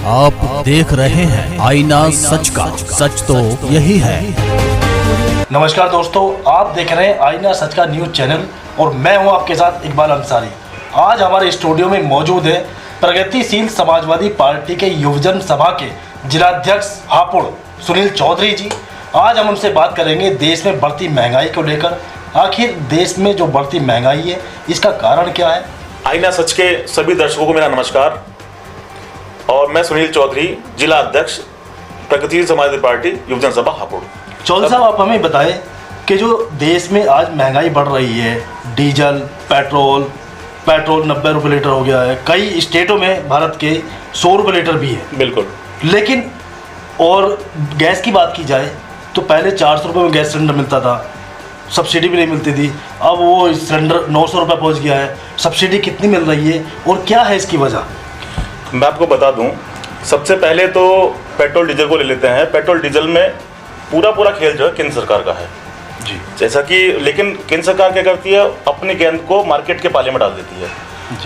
आप देख रहे हैं आईना सच का, सच तो यही है। नमस्कार दोस्तों, आप देख रहे हैं आईना सच का न्यूज चैनल और मैं हूं आपके साथ इकबाल अंसारी। आज हमारे स्टूडियो में मौजूद है प्रगतिशील समाजवादी पार्टी के युवजन सभा के जिलाध्यक्ष हापुड़ सुनील चौधरी जी। आज हम उनसे बात करेंगे देश में बढ़ती महंगाई को लेकर। आखिर देश में जो बढ़ती महंगाई है इसका कारण क्या है। आईना सच के सभी दर्शकों को मेरा नमस्कार और मैं सुनील चौधरी, जिला अध्यक्ष प्रगतिशील समाजवादी पार्टी युवजन सभा हापुड़। चौधरी साहब, आप हमें बताएं कि जो देश में आज महंगाई बढ़ रही है, डीजल, पेट्रोल 90 रुपये लीटर हो गया है। कई स्टेटों में भारत के 100 रुपये लीटर भी है। बिल्कुल। लेकिन और गैस की बात की जाए तो पहले 400 रुपये में गैस सिलेंडर मिलता था, सब्सिडी भी नहीं मिलती थी। अब वो सिलेंडर 900 रुपये पहुँच गया है। सब्सिडी कितनी मिल रही है और क्या है इसकी वजह? मैं आपको बता दूं, सबसे पहले तो पेट्रोल डीजल को ले लेते हैं। पेट्रोल डीजल में पूरा खेल जो है केंद्र सरकार का है जी। जैसा कि लेकिन केंद्र सरकार क्या करती है, अपनी गेंद को मार्केट के पाले में डाल देती है।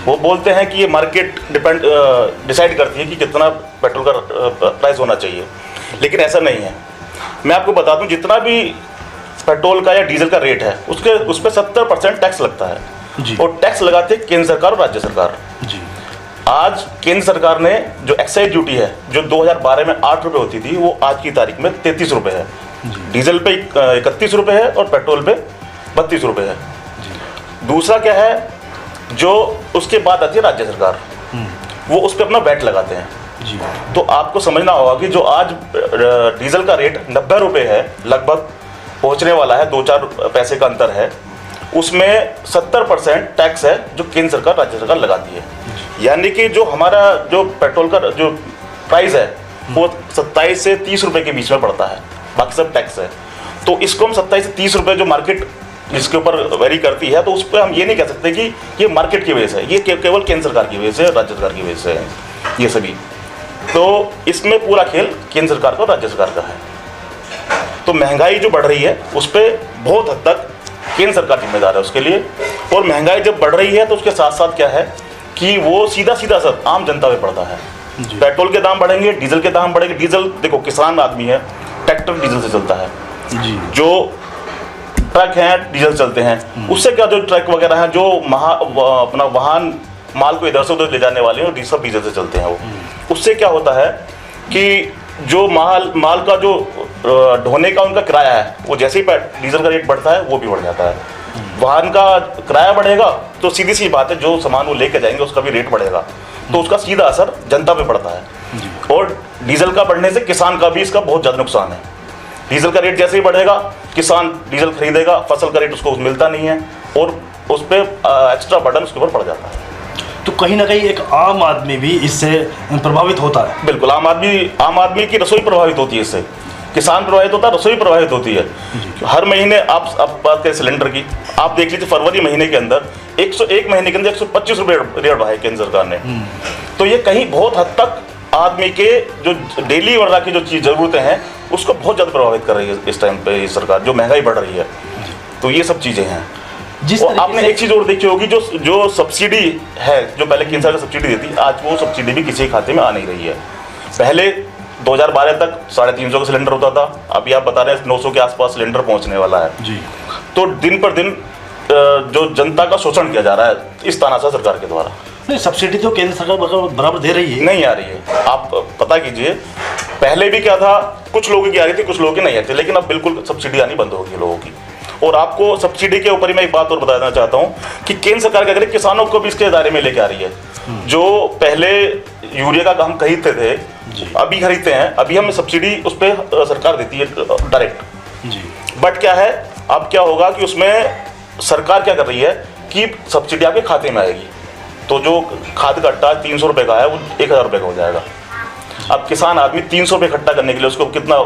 वो बोलते हैं कि ये मार्केट डिसाइड करती है कि कितना पेट्रोल का प्राइस होना चाहिए, लेकिन ऐसा नहीं है। मैं आपको बता दूं, जितना भी पेट्रोल का या डीजल का रेट है उस पर 70% टैक्स लगता है जी। और टैक्स लगाते हैं केंद्र सरकार और राज्य सरकार जी। आज केंद्र सरकार ने जो एक्साइज ड्यूटी है, जो 2012 में 8 रुपये होती थी, वो आज की तारीख में 33 रुपये है। डीजल पे 31 रुपये है और पेट्रोल पे 32 रुपये है। दूसरा क्या है, जो उसके बाद आती है राज्य सरकार, वो उस पर अपना वैट लगाते हैं जी। तो आपको समझना होगा कि जो आज डीजल का रेट 90 रुपये है, लगभग पहुंचने वाला है, 2-4 पैसे का अंतर है, उसमें 70% टैक्स है जो केंद्र सरकार राज्य सरकार लगाती है। यानी कि जो हमारा जो पेट्रोल का जो प्राइस है वो 27 से 30 रुपए के बीच में पड़ता है, बाकी सब टैक्स है। तो इसको हम 27 से 30 रुपए जो मार्केट जिसके ऊपर वेरी करती है, तो उस पर हम ये नहीं कह सकते कि ये मार्केट की वजह से है, ये केवल केंद्र सरकार की वजह से, राज्य सरकार की वजह से है ये सभी। तो इसमें पूरा खेल केंद्र सरकार का और राज्य सरकार का है। तो महंगाई जो बढ़ रही है उस पर बहुत हद तक केंद्र सरकार जिम्मेदार है उसके लिए। और महंगाई जब बढ़ रही है तो उसके साथ साथ क्या है कि वो सीधा असर आम जनता पे पड़ता है। पेट्रोल के दाम बढ़ेंगे, डीजल के दाम बढ़ेंगे। डीजल देखो, किसान आदमी है, ट्रैक्टर डीजल से चलता है जी। जो ट्रक हैं डीजल चलते हैं, उससे क्या जो ट्रक वगैरह हैं जो अपना वाहन माल को इधर से उधर ले जाने वाले हैं, सब डीजल से चलते हैं। वो उससे क्या होता है कि जो माल का जो ढोने का उनका किराया है, वो जैसे ही डीजल का रेट बढ़ता है वो भी बढ़ जाता है। वाहन का किराया बढ़ेगा तो सीधी सी बात है, जो सामान वो लेके जाएंगे उसका भी रेट बढ़ेगा, तो उसका सीधा असर जनता पे पड़ता है। और डीजल का बढ़ने से किसान का भी इसका बहुत ज़्यादा नुकसान है। डीजल का रेट जैसे ही बढ़ेगा, किसान डीजल खरीदेगा, फसल का रेट उसको मिलता नहीं है और उस पर एक्स्ट्रा बर्डन उसके ऊपर पड़ जाता है। तो कहीं ना कहीं एक आम आदमी भी इससे प्रभावित होता है। बिल्कुल, आम आदमी की रसोई प्रभावित होती है इससे। किसान प्रभावित होता है, रसोई प्रभावित होती है। हर महीने आप बात करें सिलेंडर की, आप देख लीजिए फरवरी महीने के अंदर 101 महीने के अंदर 125 रुपये रेट बढ़ाए केंद्र सरकार ने। तो ये कहीं बहुत हद तक आदमी के जो डेली वर्रा की जो चीज़ ज़रूरतें हैं उसको बहुत ज़्यादा प्रभावित कर रही है इस टाइम पे ये सरकार, जो महंगाई बढ़ रही है। तो ये सब चीज़ें हैं। आपने एक चीज़ और देखी होगी, जो सब्सिडी है, जो पहले केंद्र सरकार सब्सिडी देती, आज वो सब्सिडी भी किसी खाते में आ नहीं रही है। पहले 2012 तक 350 का सिलेंडर होता था, अभी आप बता रहे हैं 900 के आसपास सिलेंडर पहुंचने वाला है जी। तो दिन पर दिन जो जनता का शोषण किया जा रहा है इस तानाशाह सरकार के द्वारा। नहीं, सब्सिडी तो केंद्र सरकार बराबर दे रही है। नहीं आ रही है, आप पता कीजिए। पहले भी क्या था, कुछ लोगों की आ रही थी, कुछ लोगों की नहीं आती, लेकिन अब बिल्कुल सब्सिडी आनी बंद होगी लोगों की। और आपको सब्सिडी के ऊपर ही मैं एक बात और बताना चाहता हूँ कि केंद्र सरकार क्या करे, किसानों को भी इसके दायरे में लेके आ रही है। जो पहले यूरिया का हम खरीदते थे, अभी खरीदते हैं, अभी हमें सब्सिडी उस पर सरकार देती है डायरेक्ट जी। बट क्या है, अब क्या होगा कि उसमें सरकार क्या कर रही है कि सब्सिडी आपके खाते में आएगी। तो जो खाद का अट्टा 300 रुपये का है वो 1000 रुपये का हो जाएगा। अब किसान आदमी 300 रुपये इकट्ठा करने के लिए उसको कितना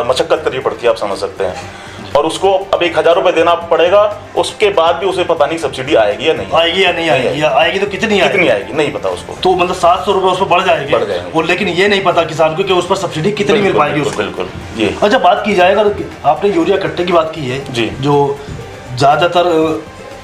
मशक्कत करनी पड़ती है, आप समझ सकते हैं। और उसको अब 1000 रुपये देना पड़ेगा, उसके बाद भी उसे पता नहीं सब्सिडी आएगी या नहीं आएगी, आएगी तो कितनी आएगी नहीं पता उसको। तो मतलब 700 रुपये उस पर बढ़ जाएंगे। और लेकिन ये नहीं पता किसान को कि उस पर सब्सिडी कितनी मिल पाएगी उसको। बिल्कुल ये। अच्छा, बात की जाए, अगर आपने यूरिया कट्टे की बात की है जी, जो ज़्यादातर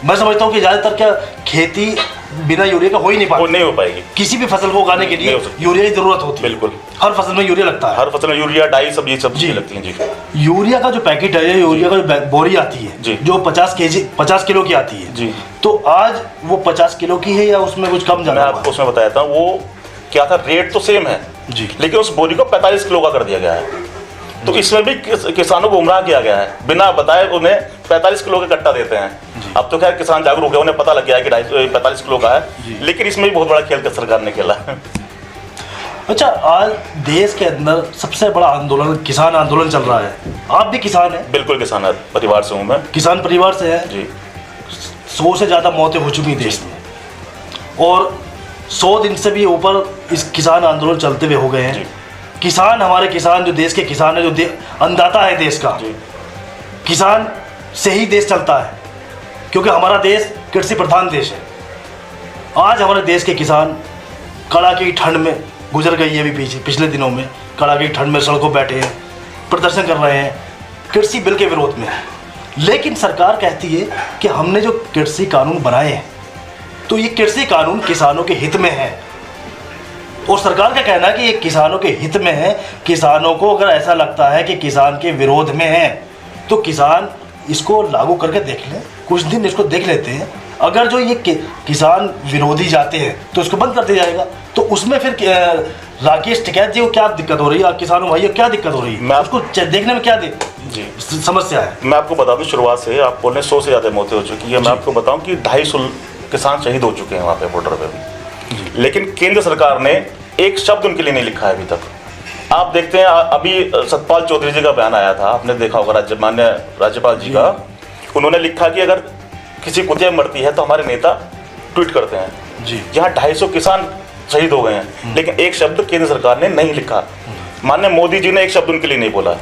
मैं समझता हूँ कि ज़्यादातर क्या खेती बिना यूरिया का हो ही नहीं वो पाती। नहीं हो पाएगी। किसी भी फसल को उगाने के लिए नहीं हो सकती। यूरिया की जरूरत होती है। बिल्कुल, हर फसल में यूरिया लगता है। हर फसल में यूरिया, डाई, सब ये सब जी। चीजें लगती हैं जी। यूरिया का जो पैकेट है, यूरिया का जो बोरी आती है, जी। जो 50 किलो की आती है जी। तो आज वो 50 किलो की है या उसमें कुछ कम मैं ज्यादा? आपको उसमें बताया था, वो क्या था, रेट तो सेम है जी। लेकिन उस बोरी को 45 किलो का कर दिया गया है। तो इसमें भी किसानों को गुमराह किया गया है, बिना बताए उन्हें 45 किलो का कट्टा देते हैं। अब तो खैर किसान जागरूक है, उन्हें पता लग गया है कि 45 किलो का है, लेकिन इसमें भी बहुत बड़ा खेल सरकार ने खेला है। अच्छा, आज देश के अंदर सबसे बड़ा आंदोलन किसान आंदोलन चल रहा है। आप भी किसान हैं? बिल्कुल किसान परिवार से हूँ मैं। किसान परिवार से हैं जी। 100 से ज़्यादा मौतें हो चुकी देश में और 100 दिन से भी ऊपर इस किसान आंदोलन चलते हुए हो गए हैं। किसान, हमारे किसान, जो देश के किसान है, जो अन्नदाता है देश का, जी। किसान से ही देश चलता है क्योंकि हमारा देश कृषि प्रधान देश है। आज हमारे देश के किसान कड़ाके की ठंड में गुजर गई है, अभी पिछले दिनों में कड़ाके की ठंड में सड़कों बैठे हैं, प्रदर्शन कर रहे हैं, कृषि बिल के विरोध में। लेकिन सरकार कहती है कि हमने जो कृषि कानून बनाए हैं तो ये कृषि कानून किसानों के हित में है और सरकार का कहना है कि ये किसानों के हित में है। किसानों को अगर ऐसा लगता है कि किसान के विरोध में है तो किसान इसको लागू करके देख लें, कुछ दिन इसको देख लेते हैं। अगर जो ये किसान विरोधी जाते हैं तो इसको बंद कर दिया जाएगा। तो उसमें फिर राकेश टिकैत जी को क्या दिक्कत हो रही है, किसानों भाइयों क्या दिक्कत हो रही है, उसको देखने में क्या जी समस्या है? मैं आपको बता दूं, शुरुआत से आप बोल रहे 100 से ज़्यादा मौतें हो चुकी है। मैं आपको बताऊं कि 250 किसान शहीद हो चुके हैं वहाँ पे बॉर्डर पे भी, लेकिन केंद्र सरकार ने एक शब्द उनके लिए नहीं लिखा है अभी तक। आप देखते हैं, अभी सतपाल चौधरी जी का बयान आया था, आपने देखा होगा, माननीय राज्यपाल जी का। उन्होंने लिखा कि अगर किसी कुतिया मरती है तो हमारे नेता ट्वीट करते हैं जी। यहाँ 250 किसान शहीद हो गए हैं, लेकिन एक शब्द केंद्र सरकार ने नहीं लिखा। माननीय मोदी जी ने एक शब्द उनके लिए नहीं बोला।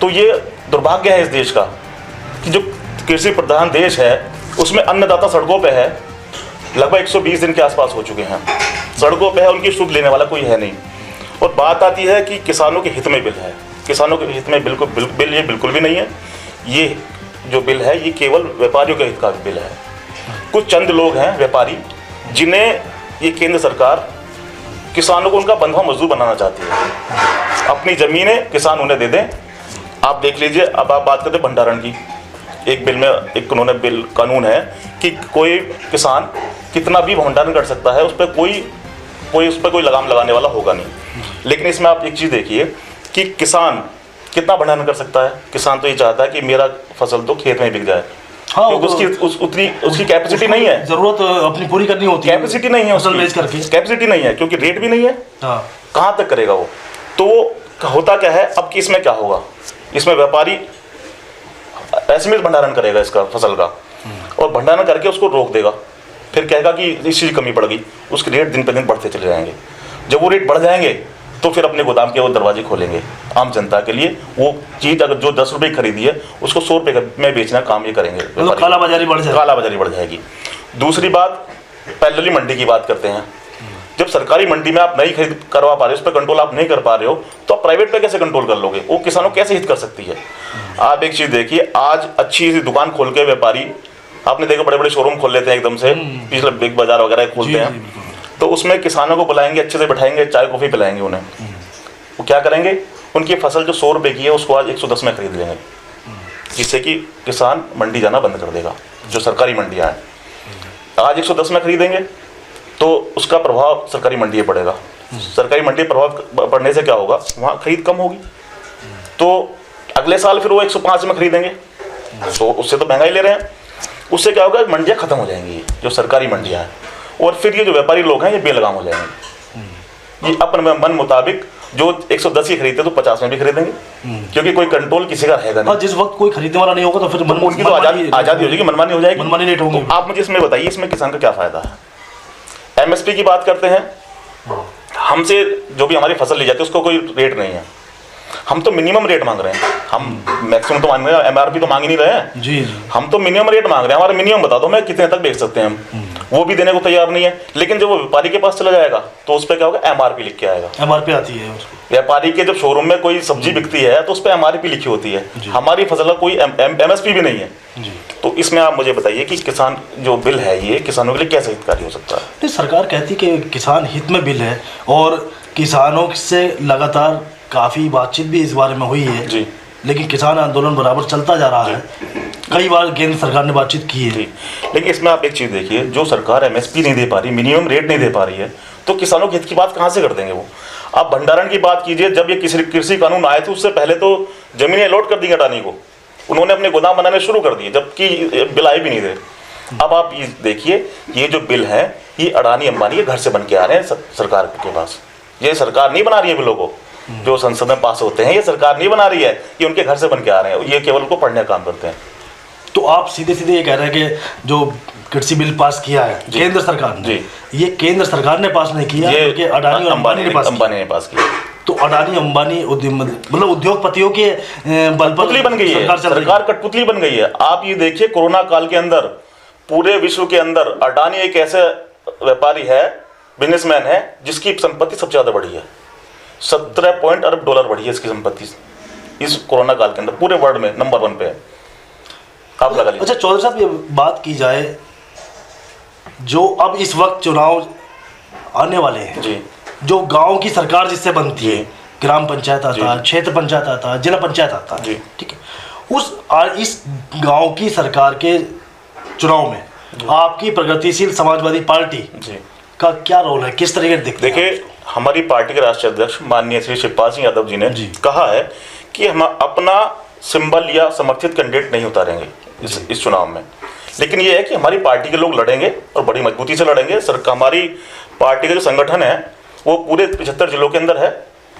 तो ये दुर्भाग्य है इस देश का कि जो कृषि प्रधान देश है उसमें अन्नदाता सड़कों पे है, लगभग 120 दिन के आसपास हो चुके हैं, सड़कों पे है, उनकी शुद्ध लेने वाला कोई है नहीं। और बात आती है कि किसानों के हित में बिल है, किसानों के हित में बिल ये बिल्कुल भी नहीं है। ये जो बिल है ये केवल व्यापारियों के हित का बिल है। कुछ चंद लोग हैं व्यापारी जिन्हें ये केंद्र सरकार किसानों को उनका बंधुआ मजदूर बनाना चाहती है। अपनी ज़मीनें किसान उन्हें दे दें। आप देख लीजिए, अब आप बात करते हैं भंडारण की, एक बिल में एक उन्होंने बिल कानून है कि कोई किसान कितना भी भंडारण कर सकता है, उस पर कोई लगाम लगाने वाला होगा नहीं। लेकिन इसमें आप एक चीज़ देखिए कि किसान कितना भंडारण कर सकता है। किसान तो ये चाहता है कि मेरा फसल तो खेत में बिक जाए। हाँ, क्योंकि उसकी कैपेसिटी नहीं है, जरूरत अपनी पूरी करनी होती है, कैपेसिटी नहीं है, फसल बेच करके कैपेसिटी नहीं है, क्योंकि रेट भी नहीं है। हाँ। कहाँ तक करेगा वो? तो वो होता क्या है अब कि इसमें क्या होगा, इसमें व्यापारी ऐसे में भंडारण करेगा इसका फसल का, और भंडारण करके उसको रोक देगा, फिर कहेगा कि इस चीज़ कमी पड़ गई, उसके रेट दिन पर दिन बढ़ते चले जाएंगे। जब वो रेट बढ़ जाएंगे तो फिर अपने गोदाम के वो दरवाजे खोलेंगे आम जनता के लिए। वो चीज़ अगर जो 10 रुपये खरीदी है उसको 100 रुपये में बेचना काम ये करेंगे, कालाबाजारी बढ़ जाएगी। कालाबाजारी बढ़ जाएगी। दूसरी बात, पैरेलली मंडी की बात करते हैं। जब सरकारी मंडी में आप नहीं खरीद करवा पा रहे हो, उस पर कंट्रोल आप नहीं कर पा रहे हो, तो आप प्राइवेट पे कैसे कंट्रोल कर लोगे? वो किसानों कैसे हित कर सकती है? आप एक चीज़ देखिए, आज अच्छी सी दुकान खोल के व्यापारी, आपने देखा बड़े बड़े शोरूम खोल लेते हैं एकदम से, पिछले बिग बाजार वगैरह खोलते हैं, तो उसमें किसानों को बुलाएंगे, अच्छे से बैठाएंगे, चाय कॉफ़ी पिलाएंगे उन्हें। वो क्या करेंगे, उनकी फसल जो 100 रुपये की है उसको आज 110 में खरीद लेंगे, जिससे कि किसान मंडी जाना बंद कर देगा। जो सरकारी मंडियाँ हैं आज 110 में खरीदेंगे तो उसका प्रभाव सरकारी मंडी पर पड़ेगा। सरकारी मंडी प्रभाव पड़ने से क्या होगा, वहाँ खरीद कम होगी, तो अगले साल फिर वो 105 में खरीदेंगे, तो उससे तो महंगाई ले रहे हैं। उससे क्या होगा, मंडियाँ खत्म हो जाएंगी जो सरकारी मंडियाँ हैं, और फिर ये जो व्यापारी लोग हैं ये बेलगाम हो जाएंगे। ये अपने मन मुताबिक जो 110 ही खरीदते तो 50 में भी खरीदेंगे, क्योंकि कोई कंट्रोल किसी का रहेगा नहीं। जिस वक्त कोई खरीदने वाला नहीं होगा तो फिर उनकी तो आज़ादी हो जाएगी, मनमानी हो जाएगी, मनमानी रेट होंगे। तो आप मुझे इसमें बताइए, इसमें किसान का क्या फ़ायदा है? MSP की बात करते हैं, हमसे जो भी हमारी फसल ली जाती है उसको कोई रेट नहीं है, हम तो मिनिमम रेट मांग रहे हैं। हम मैक्सिमम तो मांग रहे हैं, MRP तो मांग ही नहीं रहे हैं जी। हम तो मिनिमम रेट मांग रहे हैं। हमारा मिनिमम बता दो, मैं कितने तक बेच सकते हैं हम। वो भी देने को तैयार नहीं है। लेकिन जब वो व्यापारी के पास चला जाएगा तो उस पर क्या होगा, MRP लिख के आएगा। MRP आती है उसकी। व्यापारी के जब शोरूम में कोई सब्जी बिकती है तो उस पर MRP लिखी होती है, हमारी फसल का कोई MSP भी नहीं है जी। तो इसमें आप मुझे बताइए कि किसान जो बिल है ये किसानों के लिए कैसे हितकारी हो सकता है? नहीं, सरकार कहती कि किसान हित में बिल है और किसानों से लगातार काफ़ी बातचीत भी इस बारे में हुई है जी। लेकिन किसान आंदोलन बराबर चलता जा रहा है। कई बार केंद्र सरकार ने बातचीत की है। लेकिन इसमें आप एक चीज़ देखिए, जो सरकार MSP नहीं दे पा रही, मिनिमम रेट नहीं दे पा रही है, तो किसानों के हित की बात कहाँ से कर देंगे वो? आप भंडारण की बात कीजिए, जब ये कृषि कानून आए थे उससे पहले तो जमीनें अलॉट कर दी अडानी को, उन्होंने अपने गोदाम बनाने शुरू कर दिए जबकि बिल आए भी नहीं थे। अब आप ये देखिए, ये जो बिल है ये अडानी अंबानी के घर से बन के आ रहे हैं सरकार के पास। ये सरकार नहीं बना रही है बिलों को, जो संसद में पास होते हैं ये सरकार नहीं बना रही है, ये उनके घर से बन के आ रहे हैं, ये केवल उनको पढ़ने का काम करते हैं। तो आप सीधे सीधे ये कह रहे हैं कि जो कृषि बिल पास किया है केंद्र सरकार ने, ये केंद्र सरकार ने पास नहीं किया, ये अडानी और अंबानी ने पास किया। तो अडानी अंबानी मतलब उद्योगपतियों के बल पर पुतली बन गई है, सरकार कठपुतली बन गई है। आप ये देखिए, कोरोना काल के अंदर पूरे विश्व के अंदर अडानी एक ऐसे व्यापारी है, बिजनेसमैन है, जिसकी संपत्ति सबसे ज़्यादा बढ़ी है। 17 अरब डॉलर बढ़ी है इसकी संपत्ति इस कोरोना काल के अंदर, पूरे वर्ल्ड में नंबर 1 पे है। आप लगा लीजिए। अच्छा चौधरी साहब, ये बात की जाए जो अब इस वक्त चुनाव आने वाले हैं जी, जो गांव की सरकार जिससे बनती है, ग्राम पंचायत आता है, क्षेत्र पंचायत आता है, जिला पंचायत आता है, ठीक है, इस गांव की सरकार के चुनाव में आपकी प्रगतिशील समाजवादी पार्टी का क्या रोल है, किस तरीके से दिखता है? देखिए, हमारी पार्टी के राष्ट्रीय अध्यक्ष माननीय श्री शिवपाल सिंह यादव जी ने कहा है कि हम अपना सिंबल या समर्थित कैंडिडेट नहीं उतारेंगे इस चुनाव में। लेकिन ये है कि हमारी पार्टी के लोग लड़ेंगे और बड़ी मजबूती से लड़ेंगे। हमारी पार्टी का जो संगठन है वो पूरे 75 जिलों के अंदर है,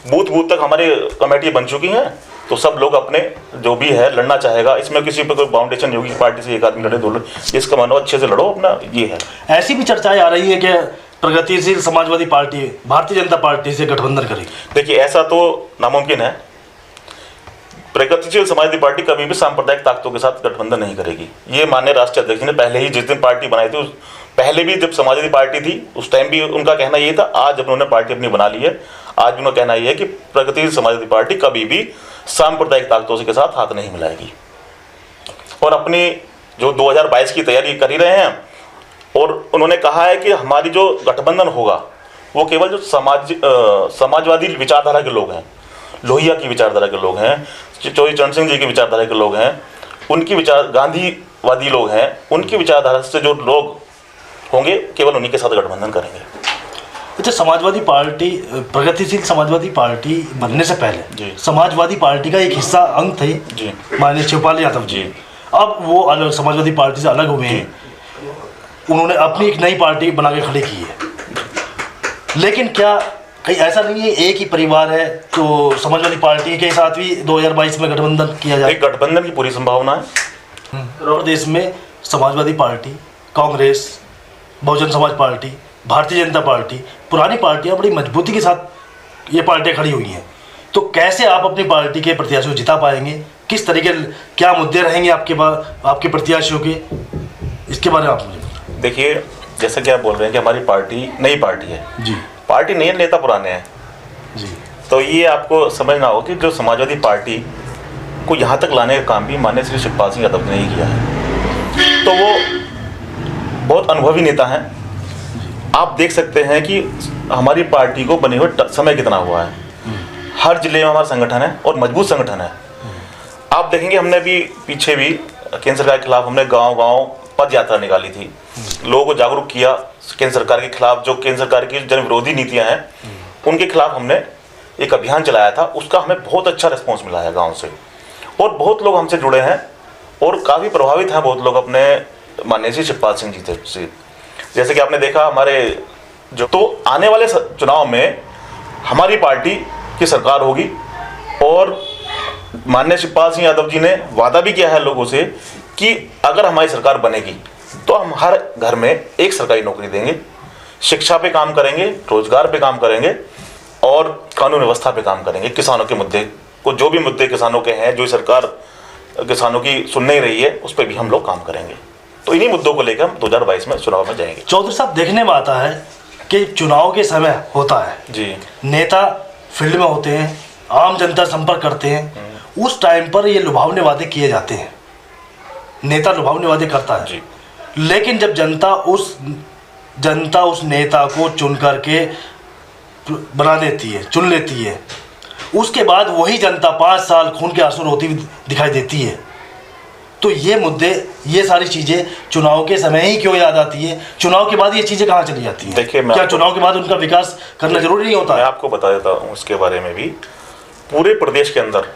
बूथ बूथ तक हमारी कमेटी बन चुकी हैं। तो सब लोग अपने जो भी है लड़ना चाहेगा, इसमें किसी पर कोई बाउंडेशन नहीं होगी पार्टी से एक आदमी लड़े दो लड़े, जिसका मानो अच्छे से लड़ो अपना, ये है। ऐसी भी चर्चाएं आ रही है कि प्रगतिशील समाजवादी पार्टी भारतीय जनता पार्टी से गठबंधन करेगी। देखिए, ऐसा तो नामुमकिन है। प्रगतिशील समाजवादी पार्टी कभी भी सांप्रदायिक ताकतों के साथ गठबंधन नहीं करेगी। ये माननीय राष्ट्रीय अध्यक्ष ने पहले ही जिस दिन पार्टी बनाई थी, पहले भी जब समाजवादी पार्टी थी उस टाइम भी उनका कहना ये था। आज जब उन्होंने पार्टी अपनी बना ली है, आज भी उनका कहना ये है कि प्रगतिशील समाजवादी पार्टी कभी भी सांप्रदायिक ताकतों के साथ हाथ नहीं मिलाएगी और अपनी जो 2022 की तैयारी कर ही रहे हैं। और उन्होंने कहा है कि हमारी जो गठबंधन होगा वो केवल जो समाजवादी विचारधारा के लोग हैं, लोहिया की विचारधारा के लोग हैं, चौधरी चरण सिंह जी की विचारधारा के लोग हैं, उनकी गांधीवादी लोग हैं, उनकी विचारधारा से जो लोग होंगे केवल उन्हीं के साथ गठबंधन करेंगे। अच्छा, समाजवादी पार्टी प्रगतिशील समाजवादी पार्टी बनने से पहले समाजवादी पार्टी का एक हिस्सा अंग थे माननीय शिवपाल यादव जी। अब वो अलग समाजवादी पार्टी से अलग हुए हैं, उन्होंने अपनी एक नई पार्टी बना के खड़ी की है। लेकिन क्या कहीं ऐसा नहीं है एक ही परिवार है तो समाजवादी पार्टी के साथ भी 2022 में गठबंधन किया जाए? गठबंधन की पूरी संभावना है। और देश में Samajwadi party, Congress, Bahujan Samaj party, Bharatiya Janata party, पुरानी पार्टियां बड़ी मजबूती के साथ ये पार्टियां खड़ी हुई हैं। तो कैसे आप अपनी पार्टी के प्रत्याशियों को जिता पाएंगे? किस तरीके, क्या मुद्दे रहेंगे आपके प्रत्याशियों के, इसके बारे में आप मुझे बताएं। देखिए, जैसा कि आप बोल रहे हैं कि हमारी पार्टी नई पार्टी है जी, पार्टी नहीं है, नेता पुराने हैं जी। तो ये आपको समझना होगा कि जो समाजवादी पार्टी को यहाँ तक लाने का काम भी माननीय श्री शिवपाल सिंह यादव ने ही किया है। तो वो बहुत अनुभवी नेता हैं। आप देख सकते हैं कि हमारी पार्टी को बने हुए समय कितना हुआ है। हर जिले में हमारा संगठन है और मजबूत संगठन है। आप देखेंगे, हमने भी पीछे भी केंद्र सरकार के खिलाफ हमने गांव-गांव पद यात्रा निकाली थी, लोगों को जागरूक किया केंद्र सरकार के खिलाफ। जो केंद्र सरकार की जन विरोधी नीतियां हैं उनके खिलाफ हमने एक अभियान चलाया था, उसका हमें बहुत अच्छा रिस्पॉन्स मिला है गाँव से और बहुत लोग हमसे जुड़े हैं और काफ़ी प्रभावित हैं बहुत लोग अपने माननीय श्री शिवपाल सिंह जी से। जैसे कि आपने देखा हमारे तो आने वाले चुनाव में हमारी पार्टी की सरकार होगी और माननीय शिवपाल सिंह यादव जी ने वादा भी किया है लोगों से कि अगर हमारी सरकार बनेगी तो हम हर घर में एक सरकारी नौकरी देंगे, शिक्षा पे काम करेंगे, रोजगार पे काम करेंगे और कानून व्यवस्था पे काम करेंगे। किसानों के मुद्दे को, जो भी मुद्दे किसानों के हैं, जो सरकार किसानों की सुन नहीं रही है, उस पर भी हम लोग काम करेंगे। तो इन्हीं मुद्दों को लेकर हम 2022 में चुनाव में जाएंगे। चौधरी साहब, देखने में आता है कि चुनाव के समय होता है जी, नेता फील्ड में होते हैं, आम जनता संपर्क करते हैं, उस टाइम पर ये लुभावने वादे किए जाते हैं, नेता लुभावने वादे करता है जी। लेकिन जब जनता उस नेता को चुन करके बना देती है, चुन लेती है, उसके बाद वही जनता 5 साल खून के आंसू रोती हुई दिखाई देती है। तो ये मुद्दे, ये सारी चीज़ें चुनाव के समय ही क्यों याद आती है? चुनाव के बाद ये चीज़ें कहाँ चली जाती हैं? देखिए, क्या चुनाव के बाद उनका विकास करना जरूरी नहीं होता? मैं आपको बता देता हूँ उसके बारे में भी। पूरे प्रदेश के अंदर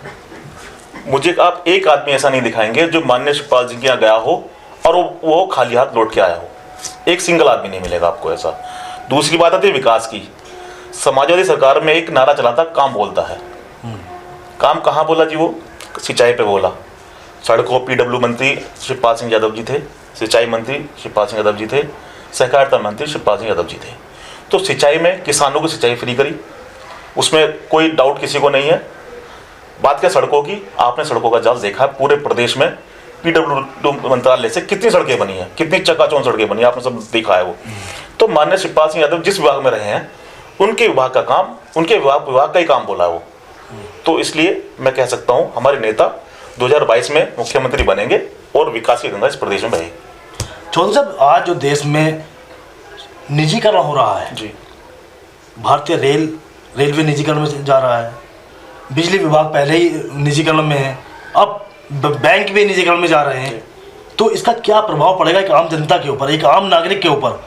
मुझे आप एक आदमी ऐसा नहीं दिखाएंगे जो माननीय शिवपाल जी के यहाँ गया हो और वो खाली हाथ लौट के आया हो। एक सिंगल आदमी नहीं मिलेगा आपको ऐसा। दूसरी बात आती है विकास की। समाजवादी सरकार में एक नारा चला था, काम बोलता है। काम कहाँ बोला जी? वो सिंचाई पे बोला। सड़कों पीडब्ल्यू मंत्री शिवपाल सिंह यादव जी थे, सिंचाई मंत्री शिवपाल सिंह यादव जी थे, सहकारिता मंत्री शिवपाल सिंह यादव जी थे। तो सिंचाई में किसानों को सिंचाई फ्री करी, उसमें कोई डाउट किसी को नहीं है। बात क्या सड़कों की, आपने सड़कों का जाल देखा है पूरे प्रदेश में। पीडब्ल्यू मंत्रालय से कितनी सड़कें बनी हैं, कितनी चकाचौंध सड़कें बनी, आपने सब देखा है वो। तो माननीय शिवपाल सिंह यादव जिस विभाग में रहे हैं, उनके विभाग का काम, उनके विभाग का ही काम बोला वो। तो इसलिए मैं कह सकता हूँ हमारे नेता 2022 में मुख्यमंत्री बनेंगे और विकास की गंगा इस प्रदेश में बहेगी। चौधरी साहब, आज जो देश में निजीकरण हो रहा है जी, भारतीय रेलवे निजीकरण में जा रहा है, बिजली विभाग पहले ही निजीकरण में है, अब बैंक भी निजीकरण में जा रहे हैं, तो इसका क्या प्रभाव पड़ेगा एक आम जनता के ऊपर, एक आम नागरिक के ऊपर?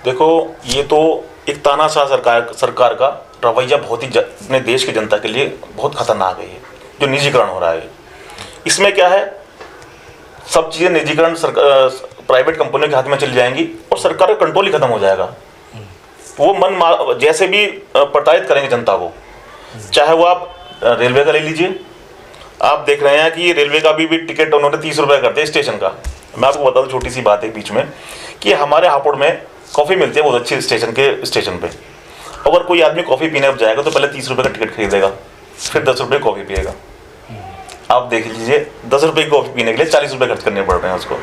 देखो, ये तो एक तानाशाह सरकार का रवैया बहुत ही अपने देश की जनता के लिए बहुत खतरनाक है। ये जो निजीकरण हो रहा है, इसमें क्या है, सब चीज़ें निजीकरण प्राइवेट कंपनियों के हाथ में चली जाएंगी और सरकार का कंट्रोल ही खत्म हो जाएगा। वो मन जैसे भी प्रताड़ित करेंगे जनता को। चाहे वो आप रेलवे का ले लीजिए, आप देख रहे हैं कि रेलवे का भी टिकट उन्होंने 30 रुपये कर दिया स्टेशन का। मैं आपको बता दूं छोटी सी बात है बीच में, कि हमारे हापुड़ में कॉफ़ी मिलती है बहुत अच्छी स्टेशन पे। अगर कोई आदमी कॉफ़ी पीने जाएगा तो पहले 30 रुपये का टिकट खरीदेगा, फिर 10 रुपये कॉफ़ी पिएगा। आप देख लीजिए, 10 रुपये की कॉफ़ी पीने के लिए 40 रुपये खर्च करने पड़ रहे हैं उसको।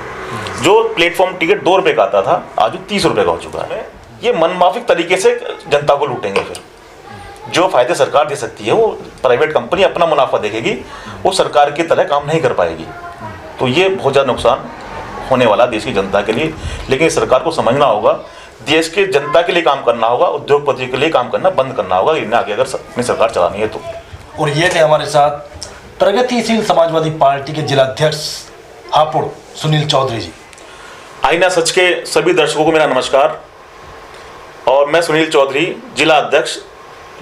जो प्लेटफॉर्म टिकट 2 रुपये का आता था, आज 30 रुपये का हो चुका है। ये मनमाफिक तरीके से जनता को लूटेंगे। फिर जो फायदे सरकार दे सकती है वो प्राइवेट कंपनी अपना मुनाफा देखेगी, वो सरकार की तरह काम नहीं कर पाएगी। तो ये बहुत ज़्यादा नुकसान होने वाला देश की जनता के लिए। लेकिन सरकार को समझना होगा, देश की जनता के लिए काम करना होगा, उद्योगपति के लिए काम करना बंद करना होगा, इन्हें आगे अगर अपनी सरकार चलानी है तो। और ये थे हमारे साथ प्रगतिशील समाजवादी पार्टी के जिलाध्यक्ष हापुड़ सुनील चौधरी जी। आईना सच के सभी दर्शकों को मेरा नमस्कार, और मैं सुनील चौधरी, जिला अध्यक्ष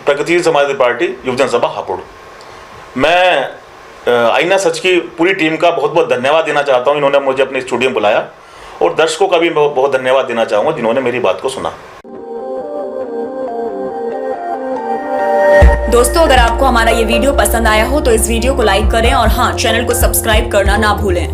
प्रगतिशील समाजवादी पार्टी युवजन सभा हापुड़। मैं आईना सच की पूरी टीम का बहुत बहुत धन्यवाद देना चाहता हूं, इन्होंने मुझे अपने स्टूडियो में बुलाया, और दर्शकों का भी बहुत धन्यवाद देना चाहूँगा जिन्होंने मेरी बात को सुना। दोस्तों, अगर आपको हमारा ये वीडियो पसंद आया हो तो इस वीडियो को लाइक करें और हाँ, चैनल को सब्सक्राइब करना ना भूलें।